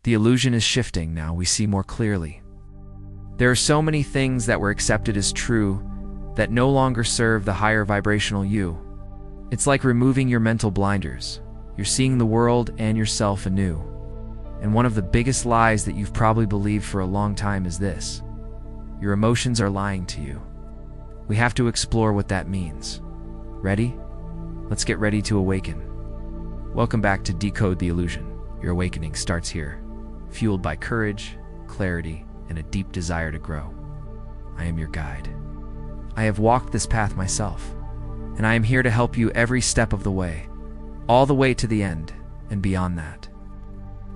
The illusion is shifting now, we see more clearly. There are so many things that were accepted as true that no longer serve the higher vibrational you. It's like removing your mental blinders. You're seeing the world and yourself anew. And one of the biggest lies that you've probably believed for a long time is this: your emotions are lying to you. We have to explore what that means. Ready? Let's get ready to awaken. Welcome back to Decode the Illusion. Your awakening starts here, fueled by courage, clarity, and a deep desire to grow. I am your guide. I have walked this path myself, and I am here to help you every step of the way, all the way to the end and beyond that.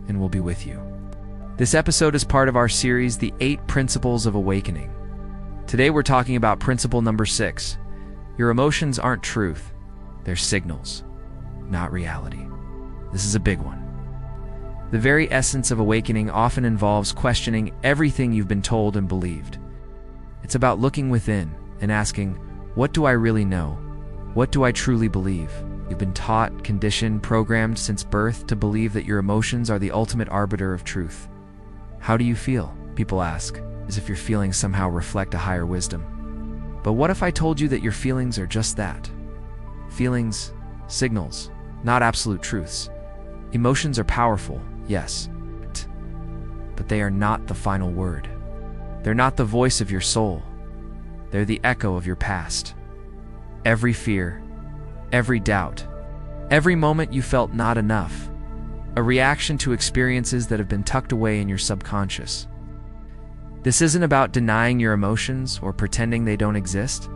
And we'll be with you. This episode is part of our series, The 8 Principles of Awakening. Today we're talking about principle number 6. Your emotions aren't truth, they're signals, not reality. This is a big one. The very essence of awakening often involves questioning everything you've been told and believed. It's about looking within and asking, what do I really know? What do I truly believe? You've been taught, conditioned, programmed since birth to believe that your emotions are the ultimate arbiter of truth. How do you feel? People ask, as if your feelings somehow reflect a higher wisdom. But what if I told you that your feelings are just that? Feelings, signals, not absolute truths. Emotions are powerful, yes, but they are not the final word. They're not the voice of your soul. They're the echo of your past. Every fear, every doubt, every moment you felt not enough, a reaction to experiences that have been tucked away in your subconscious. This isn't about denying your emotions or pretending they don't exist.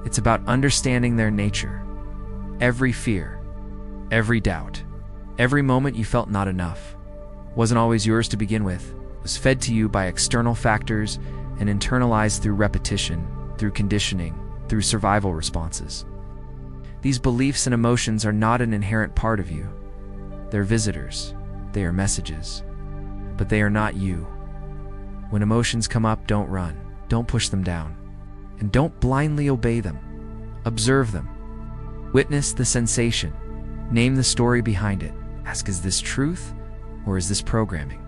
It's about understanding their nature. Every fear, every doubt, every moment you felt not enough wasn't always yours to begin with. It was fed to you by external factors and internalized through repetition, through conditioning, through survival responses. These beliefs and emotions are not an inherent part of you. They're visitors, they are messages, but they are not you. When emotions come up, don't run, don't push them down, and don't blindly obey them. Observe them. Witness the sensation. Name the story behind it. Ask, is this truth or is this programming?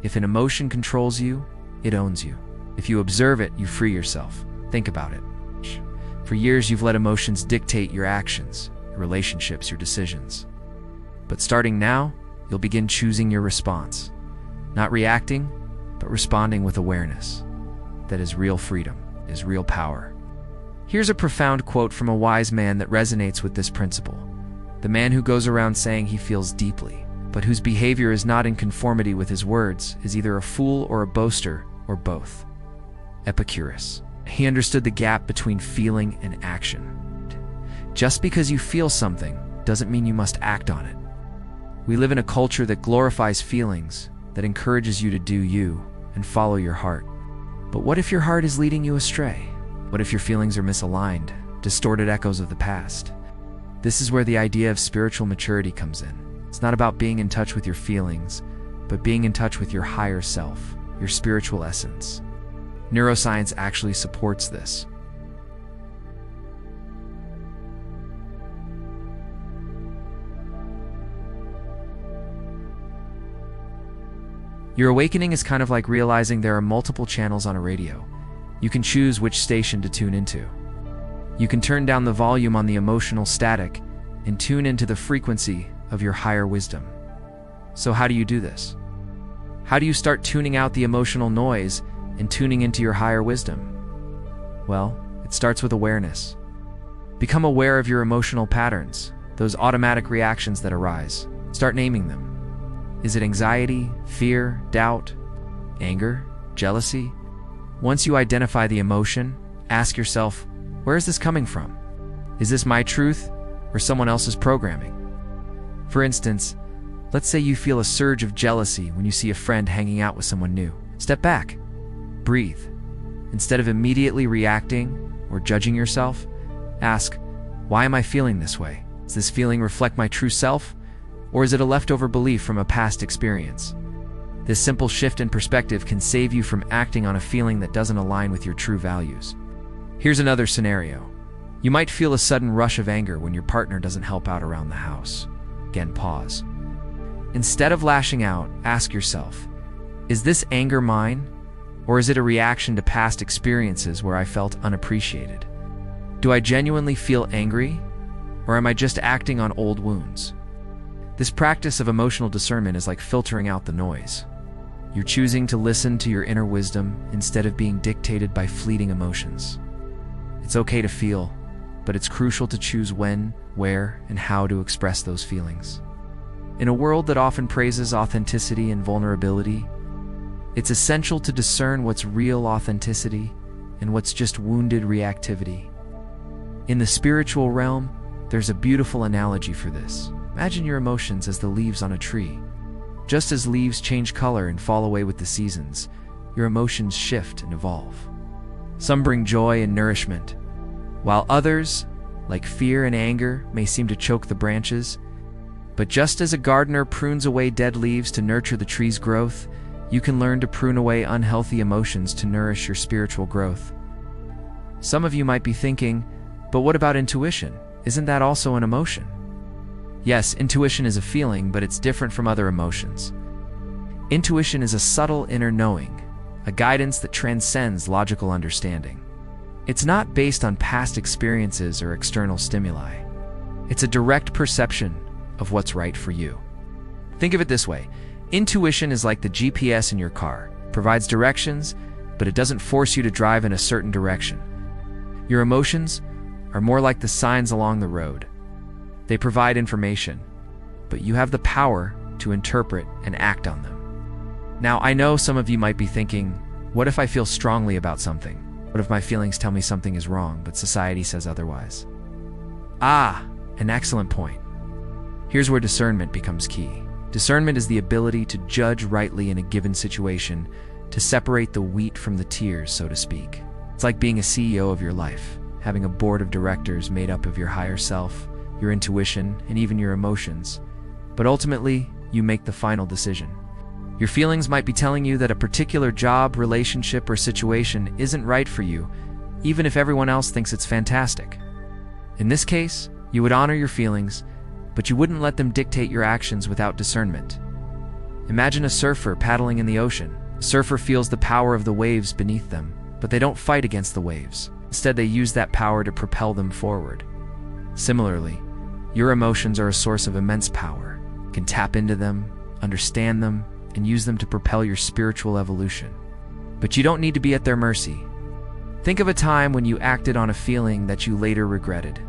If an emotion controls you, it owns you. If you observe it, you free yourself. Think about it. For years, you've let emotions dictate your actions, your relationships, your decisions. But starting now, you'll begin choosing your response. Not reacting, but responding with awareness. That is real freedom, is real power. Here's a profound quote from a wise man that resonates with this principle. The man who goes around saying he feels deeply, but whose behavior is not in conformity with his words, is either a fool or a boaster, or both. Epicurus. He understood the gap between feeling and action. Just because you feel something doesn't mean you must act on it. We live in a culture that glorifies feelings, that encourages you to do you and follow your heart. But what if your heart is leading you astray? What if your feelings are misaligned, distorted echoes of the past? This is where the idea of spiritual maturity comes in. It's not about being in touch with your feelings, but being in touch with your higher self, your spiritual essence. Neuroscience actually supports this. Your awakening is kind of like realizing there are multiple channels on a radio. You can choose which station to tune into. You can turn down the volume on the emotional static and tune into the frequency of your higher wisdom. So how do you do this? How do you start tuning out the emotional noise and tuning into your higher wisdom? Well, it starts with awareness. Become aware of your emotional patterns, those automatic reactions that arise. Start naming them. Is it anxiety, fear, doubt, anger, jealousy? Once you identify the emotion, ask yourself, where is this coming from? Is this my truth or someone else's programming? For instance, let's say you feel a surge of jealousy when you see a friend hanging out with someone new. Step back. Breathe. Instead of immediately reacting or judging yourself, ask, why am I feeling this way? Does this feeling reflect my true self? Or is it a leftover belief from a past experience? This simple shift in perspective can save you from acting on a feeling that doesn't align with your true values. Here's another scenario. You might feel a sudden rush of anger when your partner doesn't help out around the house. Again, pause. Instead of lashing out, ask yourself, is this anger mine? Or is it a reaction to past experiences where I felt unappreciated? Do I genuinely feel angry? Or am I just acting on old wounds? This practice of emotional discernment is like filtering out the noise. You're choosing to listen to your inner wisdom instead of being dictated by fleeting emotions. It's okay to feel, but it's crucial to choose when, where, and how to express those feelings. In a world that often praises authenticity and vulnerability, it's essential to discern what's real authenticity and what's just wounded reactivity. In the spiritual realm, there's a beautiful analogy for this. Imagine your emotions as the leaves on a tree. Just as leaves change color and fall away with the seasons, your emotions shift and evolve. Some bring joy and nourishment, while others, like fear and anger, may seem to choke the branches. But just as a gardener prunes away dead leaves to nurture the tree's growth, you can learn to prune away unhealthy emotions to nourish your spiritual growth. Some of you might be thinking, but what about intuition? Isn't that also an emotion? Yes, intuition is a feeling, but it's different from other emotions. Intuition is a subtle inner knowing, a guidance that transcends logical understanding. It's not based on past experiences or external stimuli. It's a direct perception of what's right for you. Think of it this way. Intuition is like the GPS in your car. It provides directions, but it doesn't force you to drive in a certain direction. Your emotions are more like the signs along the road. They provide information, but you have the power to interpret and act on them. Now, I know some of you might be thinking, what if I feel strongly about something? What if my feelings tell me something is wrong, but society says otherwise? An excellent point. Here's where discernment becomes key. Discernment is the ability to judge rightly in a given situation, to separate the wheat from the tears, so to speak. It's like being a CEO of your life, having a board of directors made up of your higher self, your intuition, and even your emotions. But ultimately, you make the final decision. Your feelings might be telling you that a particular job, relationship, or situation isn't right for you, even if everyone else thinks it's fantastic. In this case, you would honor your feelings, but you wouldn't let them dictate your actions without discernment. Imagine a surfer paddling in the ocean. A surfer feels the power of the waves beneath them, but they don't fight against the waves. Instead, they use that power to propel them forward. Similarly, your emotions are a source of immense power. You can tap into them, understand them, and use them to propel your spiritual evolution. But you don't need to be at their mercy. Think of a time when you acted on a feeling that you later regretted.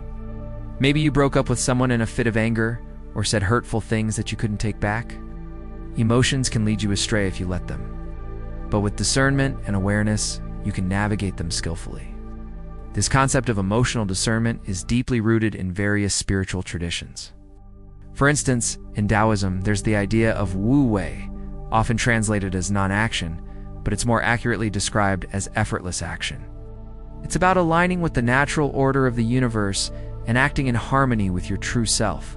Maybe you broke up with someone in a fit of anger, or said hurtful things that you couldn't take back. Emotions can lead you astray if you let them. But with discernment and awareness, you can navigate them skillfully. This concept of emotional discernment is deeply rooted in various spiritual traditions. For instance, in Taoism, there's the idea of Wu Wei, often translated as non-action, but it's more accurately described as effortless action. It's about aligning with the natural order of the universe and acting in harmony with your true self.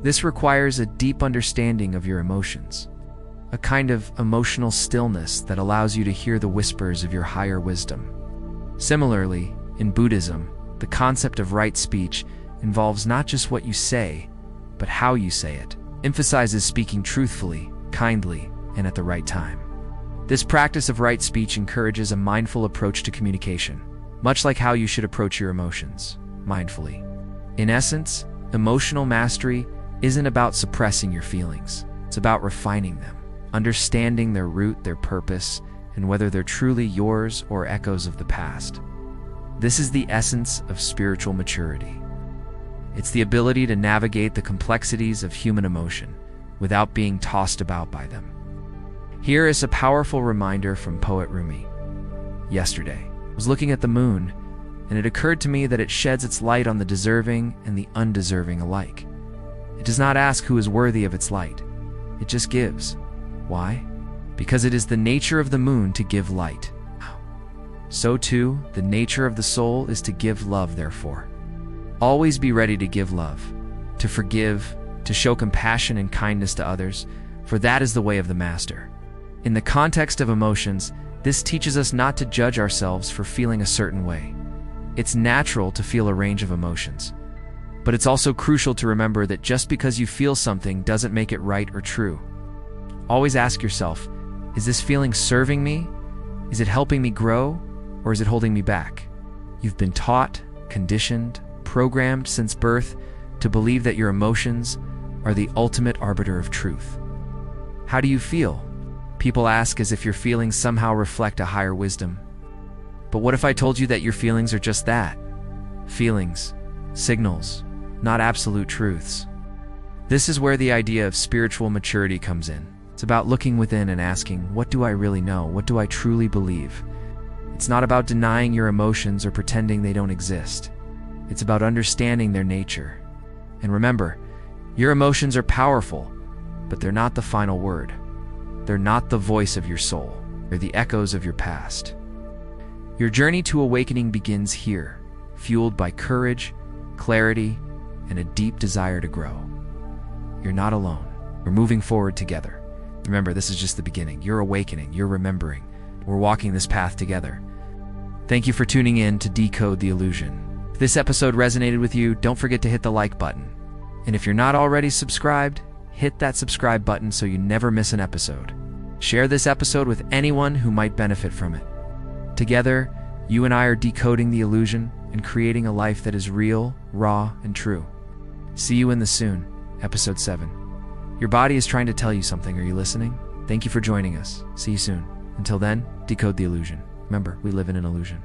This requires a deep understanding of your emotions, a kind of emotional stillness that allows you to hear the whispers of your higher wisdom. Similarly, in Buddhism, the concept of right speech involves not just what you say, but how you say it, emphasizes speaking truthfully, kindly, and at the right time. This practice of right speech encourages a mindful approach to communication, much like how you should approach your emotions, mindfully. In essence, emotional mastery isn't about suppressing your feelings. It's about refining them, understanding their root, their purpose, and whether they're truly yours or echoes of the past. This is the essence of spiritual maturity. It's the ability to navigate the complexities of human emotion without being tossed about by them. Here is a powerful reminder from poet Rumi. Yesterday, I was looking at the moon, and it occurred to me that it sheds its light on the deserving and the undeserving alike. It does not ask who is worthy of its light. It just gives. Why? Because it is the nature of the moon to give light. So too, the nature of the soul is to give love, therefore. Always be ready to give love, to forgive, to show compassion and kindness to others, for that is the way of the Master. In the context of emotions, this teaches us not to judge ourselves for feeling a certain way. It's natural to feel a range of emotions, But it's also crucial to remember that just because you feel something doesn't make it right or true. Always ask yourself, is this feeling serving me? Is it helping me grow? Or is it holding me back? You've been taught, conditioned, programmed since birth to believe that your emotions are the ultimate arbiter of truth. How do you feel? People ask as if your feelings somehow reflect a higher wisdom. But what if I told you that your feelings are just that? Feelings, signals, not absolute truths. This is where the idea of spiritual maturity comes in. It's about looking within and asking, what do I really know? What do I truly believe? It's not about denying your emotions or pretending they don't exist. It's about understanding their nature. And remember, your emotions are powerful, but they're not the final word. They're not the voice of your soul. They're the echoes of your past. Your journey to awakening begins here, fueled by courage, clarity, and a deep desire to grow. You're not alone. We're moving forward together. Remember, this is just the beginning. You're awakening. You're remembering. We're walking this path together. Thank you for tuning in to Decode the Illusion. If this episode resonated with you, don't forget to hit the like button. And if you're not already subscribed, hit that subscribe button so you never miss an episode. Share this episode with anyone who might benefit from it. Together, you and I are decoding the illusion and creating a life that is real, raw, and true. See you in the soon, episode 7. Your body is trying to tell you something. Are you listening? Thank you for joining us. See you soon. Until then, decode the illusion. Remember, we live in an illusion.